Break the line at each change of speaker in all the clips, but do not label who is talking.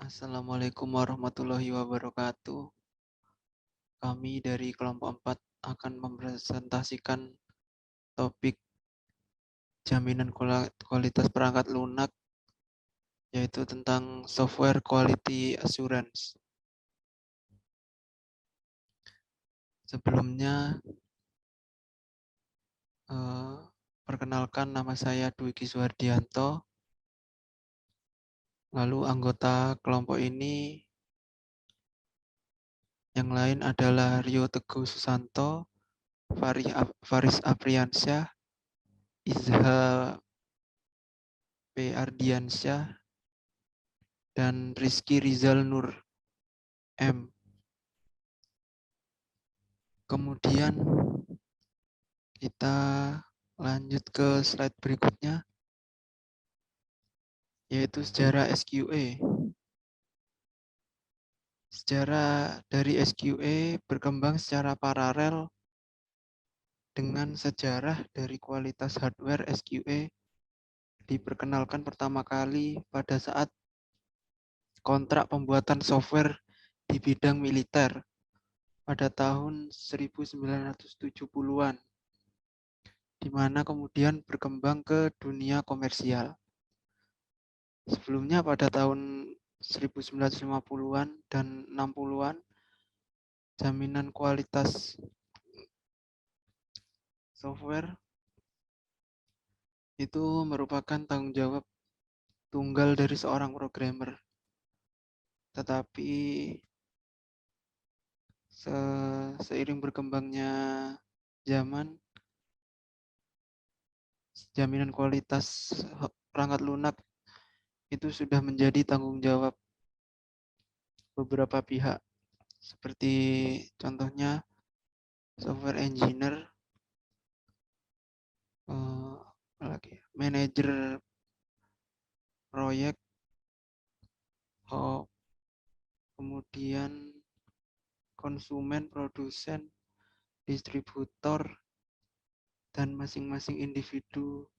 Assalamualaikum warahmatullahi wabarakatuh. Kami dari kelompok 4 akan mempresentasikan topik jaminan kualitas perangkat lunak, yaitu tentang software quality assurance. Sebelumnya, perkenalkan, nama saya Dwiki Suhardianto. Lalu anggota kelompok ini yang lain adalah Rio Teguh Susanto, Faris Apriansyah, Izha P. Ardiansyah, dan Rizky Rizal Nur M. Kemudian kita lanjut ke slide berikutnya, yaitu sejarah SQA. Sejarah dari SQA berkembang secara paralel dengan sejarah dari kualitas hardware. SQA diperkenalkan pertama kali pada saat kontrak pembuatan software di bidang militer pada tahun 1970-an, di mana kemudian berkembang ke dunia komersial. Sebelumnya pada tahun 1950-an dan 60-an, jaminan kualitas software itu merupakan tanggung jawab tunggal dari seorang programmer. Tetapi seiring berkembangnya zaman, jaminan kualitas perangkat lunak itu sudah menjadi tanggung jawab beberapa pihak, seperti contohnya software engineer, manajer proyek, kemudian konsumen, produsen, distributor, dan masing-masing individu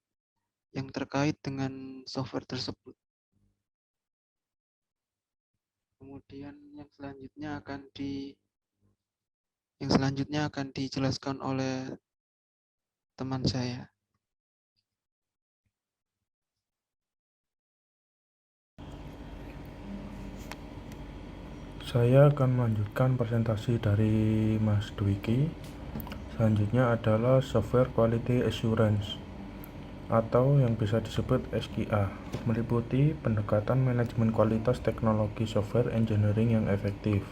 yang terkait dengan software tersebut. Kemudian yang selanjutnya akan dijelaskan oleh teman saya.
Saya akan melanjutkan presentasi dari Mas Dwiki. Selanjutnya adalah Software Quality Assurance atau yang bisa disebut SQA, meliputi pendekatan manajemen kualitas teknologi software engineering yang efektif.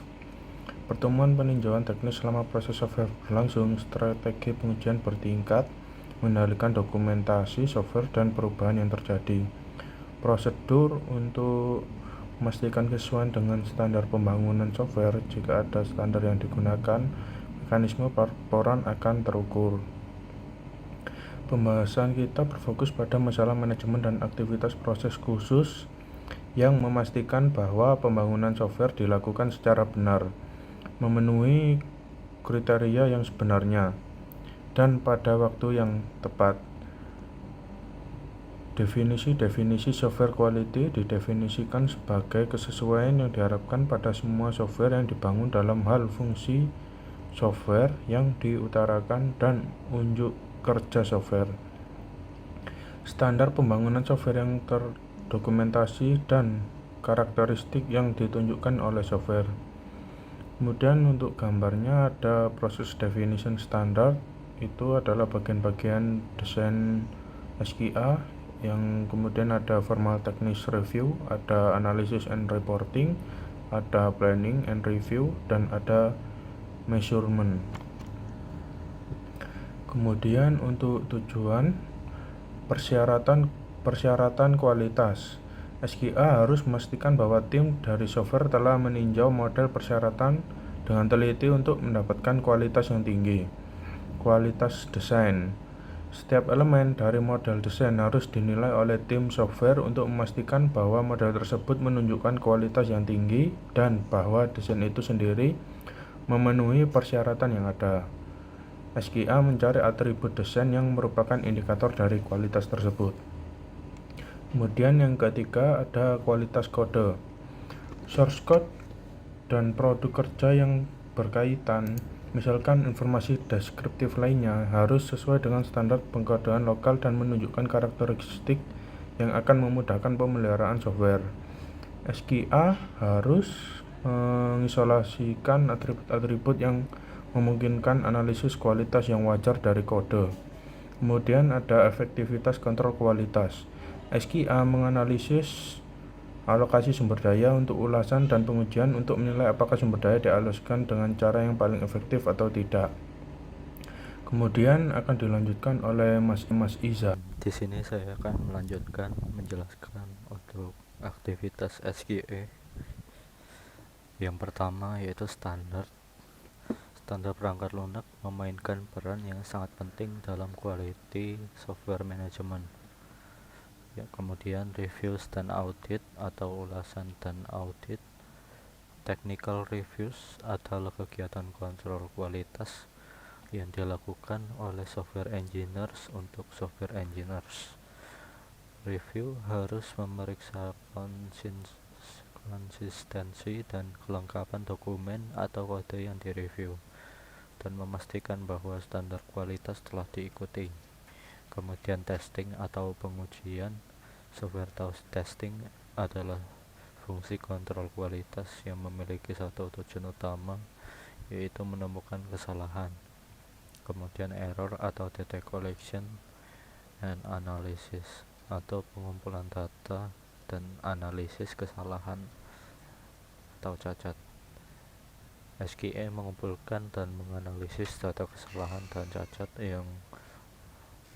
Pertemuan peninjauan teknis selama proses software berlangsung, strategi pengujian bertingkat, mengendalikan dokumentasi software dan perubahan yang terjadi. Prosedur untuk memastikan kesesuaian dengan standar pembangunan software. Jika ada standar yang digunakan, mekanisme pelaporan akan terukur. Pembahasan kita berfokus pada masalah manajemen dan aktivitas proses khusus yang memastikan bahwa pembangunan software dilakukan secara benar, memenuhi kriteria yang sebenarnya, dan pada waktu yang tepat. Definisi software quality didefinisikan sebagai kesesuaian yang diharapkan pada semua software yang dibangun dalam hal fungsi software yang diutarakan dan unjuk kerja software. Standar pembangunan software yang terdokumentasi dan karakteristik yang ditunjukkan oleh software. Kemudian untuk gambarnya ada proses definition standard, itu adalah bagian-bagian desain SQA, yang kemudian ada formal techniques review, ada analysis and reporting, ada planning and review, dan ada measurement. Kemudian untuk tujuan persyaratan kualitas, SQA harus memastikan bahwa tim dari software telah meninjau model persyaratan dengan teliti untuk mendapatkan kualitas yang tinggi. Kualitas desain, setiap elemen dari model desain harus dinilai oleh tim software untuk memastikan bahwa model tersebut menunjukkan kualitas yang tinggi dan bahwa desain itu sendiri memenuhi persyaratan yang ada. SQA mencari atribut desain yang merupakan indikator dari kualitas tersebut. Kemudian yang ketiga ada kualitas kode. Source code dan produk kerja yang berkaitan, misalkan informasi deskriptif lainnya, harus sesuai dengan standar pengkodean lokal dan menunjukkan karakteristik yang akan memudahkan pemeliharaan software. SQA harus mengisolasikan atribut-atribut yang memungkinkan analisis kualitas yang wajar dari kode. Kemudian ada efektivitas kontrol kualitas. SQA menganalisis alokasi sumber daya untuk ulasan dan pengujian untuk menilai apakah sumber daya dialokasikan dengan cara yang paling efektif atau tidak. Kemudian akan dilanjutkan oleh Mas Iza.
Di sini saya akan menjelaskan untuk aktivitas SQA. Yang pertama yaitu standar. Standar perangkat lunak memainkan peran yang sangat penting dalam quality software management. Ya, kemudian reviews dan audit atau ulasan dan audit. Technical reviews adalah kegiatan kontrol kualitas yang dilakukan oleh software engineers untuk software engineers. Review harus memeriksa konsistensi dan kelengkapan dokumen atau kode yang direview dan memastikan bahwa standar kualitas telah diikuti. Kemudian testing atau pengujian. Software testing adalah fungsi kontrol kualitas yang memiliki satu tujuan utama, yaitu menemukan kesalahan. Kemudian error atau data collection and analysis atau pengumpulan data dan analisis kesalahan atau cacat. SQA mengumpulkan dan menganalisis data kesalahan dan cacat yang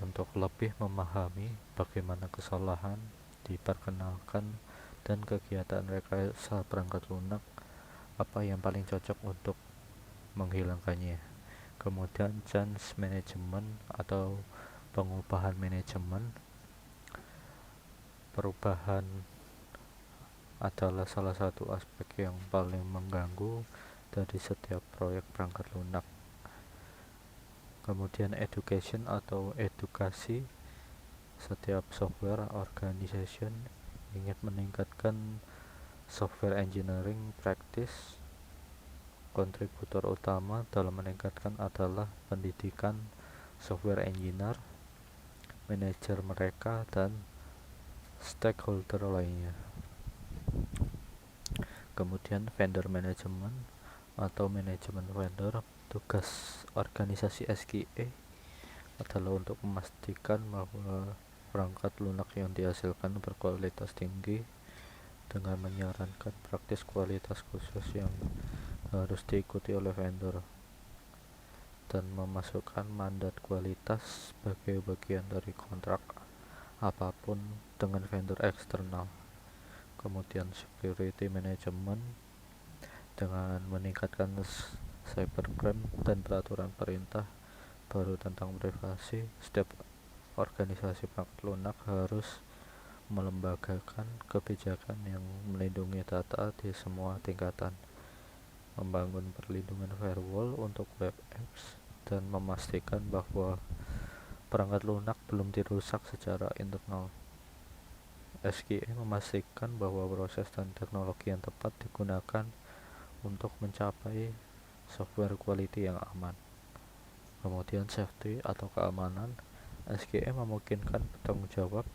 untuk lebih memahami bagaimana kesalahan diperkenalkan dan kegiatan rekayasa perangkat lunak apa yang paling cocok untuk menghilangkannya. Kemudian change management atau pengubahan manajemen. Perubahan adalah salah satu aspek yang paling mengganggu dari setiap proyek perangkat lunak. Kemudian education atau edukasi. Setiap software organization ingin meningkatkan software engineering practice. Kontributor utama dalam meningkatkan adalah pendidikan software engineer, manajer mereka, dan stakeholder lainnya. Kemudian vendor management atau manajemen vendor. Tugas organisasi SQA adalah untuk memastikan bahwa perangkat lunak yang dihasilkan berkualitas tinggi dengan menyarankan praktis kualitas khusus yang harus diikuti oleh vendor dan memasukkan mandat kualitas sebagai bagian dari kontrak apapun dengan vendor eksternal. Kemudian security management dengan meningkatkan cybercrime dan peraturan perintah baru tentang privasi. Setiap organisasi perangkat lunak harus melembagakan kebijakan yang melindungi data di semua tingkatan, membangun perlindungan firewall untuk web apps, dan memastikan bahwa perangkat lunak belum dirusak secara internal. SQA memastikan bahwa proses dan teknologi yang tepat digunakan untuk mencapai software quality yang aman. Kemudian safety atau keamanan. SQA memungkinkan bertanggung jawab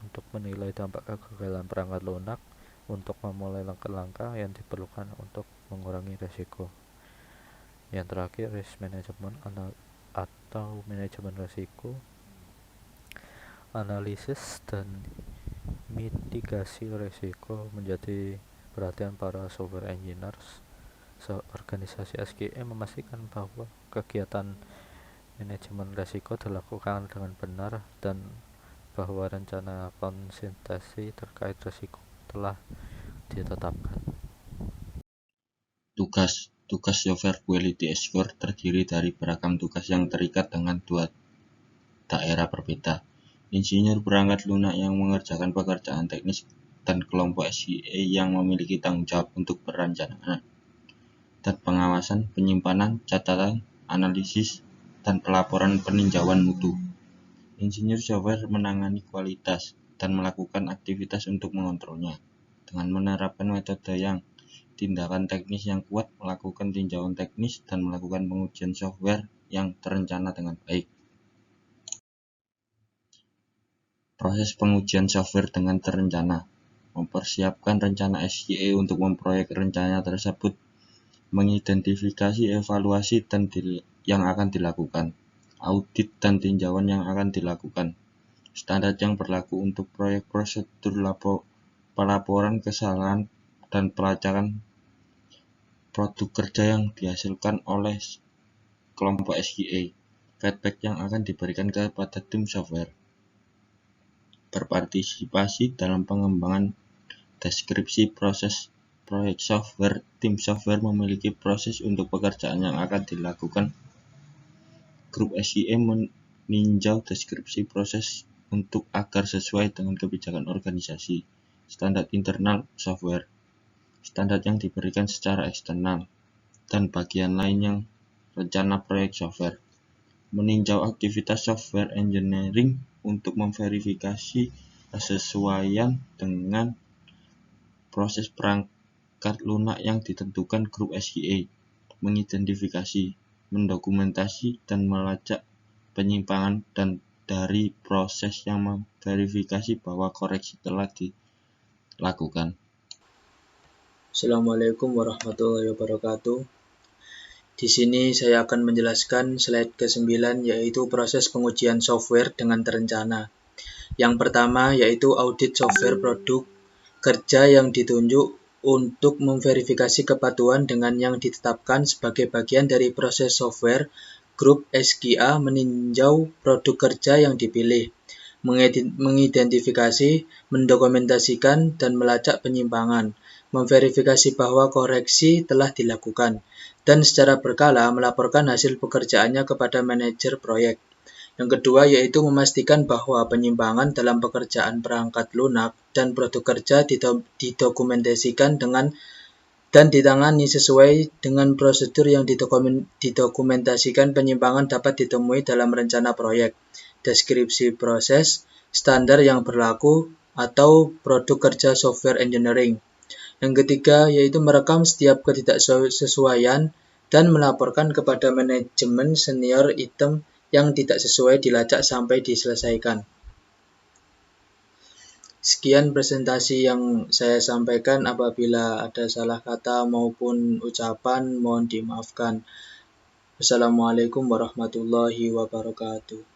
untuk menilai dampak kegagalan perangkat lunak untuk memulai langkah-langkah yang diperlukan untuk mengurangi risiko. Yang terakhir, risk management atau manajemen risiko. Analisis dan mitigasi risiko menjadi perhatian para software engineers. Organisasi SQA memastikan bahwa kegiatan manajemen risiko dilakukan dengan benar dan bahwa rencana konsistensi terkait risiko telah ditetapkan.
Tugas software quality assurance terdiri dari beragam tugas yang terikat dengan dua daerah berbeda. Insinyur perangkat lunak yang mengerjakan pekerjaan teknis dan kelompok SQA yang memiliki tanggung jawab untuk perencanaan dan pengawasan, penyimpanan, catatan, analisis, dan pelaporan peninjauan mutu. Insinyur software menangani kualitas dan melakukan aktivitas untuk mengontrolnya, dengan menerapkan metode yang tindakan teknis yang kuat, melakukan tinjauan teknis, dan melakukan pengujian software yang terencana dengan baik. Proses pengujian software dengan terencana. Mempersiapkan rencana SKA untuk memproyek rencana tersebut, mengidentifikasi evaluasi yang akan dilakukan, audit dan tinjauan yang akan dilakukan, standar yang berlaku untuk proyek, prosedur pelaporan kesalahan dan pelacakan produk kerja yang dihasilkan oleh kelompok SKA, feedback yang akan diberikan kepada tim software, berpartisipasi dalam pengembangan deskripsi proses proyek software. Tim software memiliki proses untuk pekerjaan yang akan dilakukan. Grup SKA meninjau deskripsi proses untuk agar sesuai dengan kebijakan organisasi, standar internal software, standar yang diberikan secara eksternal, dan bagian lain yang rencana proyek software. Meninjau aktivitas software engineering untuk memverifikasi kesesuaian dengan proses perangkat lunak yang ditentukan grup SKA, mengidentifikasi, mendokumentasi, dan melacak penyimpangan dan dari proses yang memverifikasi bahwa koreksi telah dilakukan.
Assalamualaikum warahmatullahi wabarakatuh. Di sini saya akan menjelaskan slide ke-9, yaitu proses pengujian software dengan terencana. Yang pertama yaitu audit software produk kerja yang ditunjuk untuk memverifikasi kepatuhan dengan yang ditetapkan sebagai bagian dari proses software. Grup SKA meninjau produk kerja yang dipilih, mengidentifikasi, mendokumentasikan, dan melacak penyimpangan, memverifikasi bahwa koreksi telah dilakukan, dan secara berkala melaporkan hasil pekerjaannya kepada manajer proyek. Yang kedua yaitu memastikan bahwa penyimpangan dalam pekerjaan perangkat lunak dan produk kerja didokumentasikan dan ditangani sesuai dengan prosedur yang didokumentasikan. Penyimpangan dapat ditemui dalam rencana proyek, deskripsi proses, standar yang berlaku, atau produk kerja software engineering. Yang ketiga yaitu merekam setiap ketidaksesuaian dan melaporkan kepada manajemen senior item yang tidak sesuai dilacak sampai diselesaikan. Sekian presentasi yang saya sampaikan. Apabila ada salah kata maupun ucapan, mohon dimaafkan. Wassalamualaikum warahmatullahi wabarakatuh.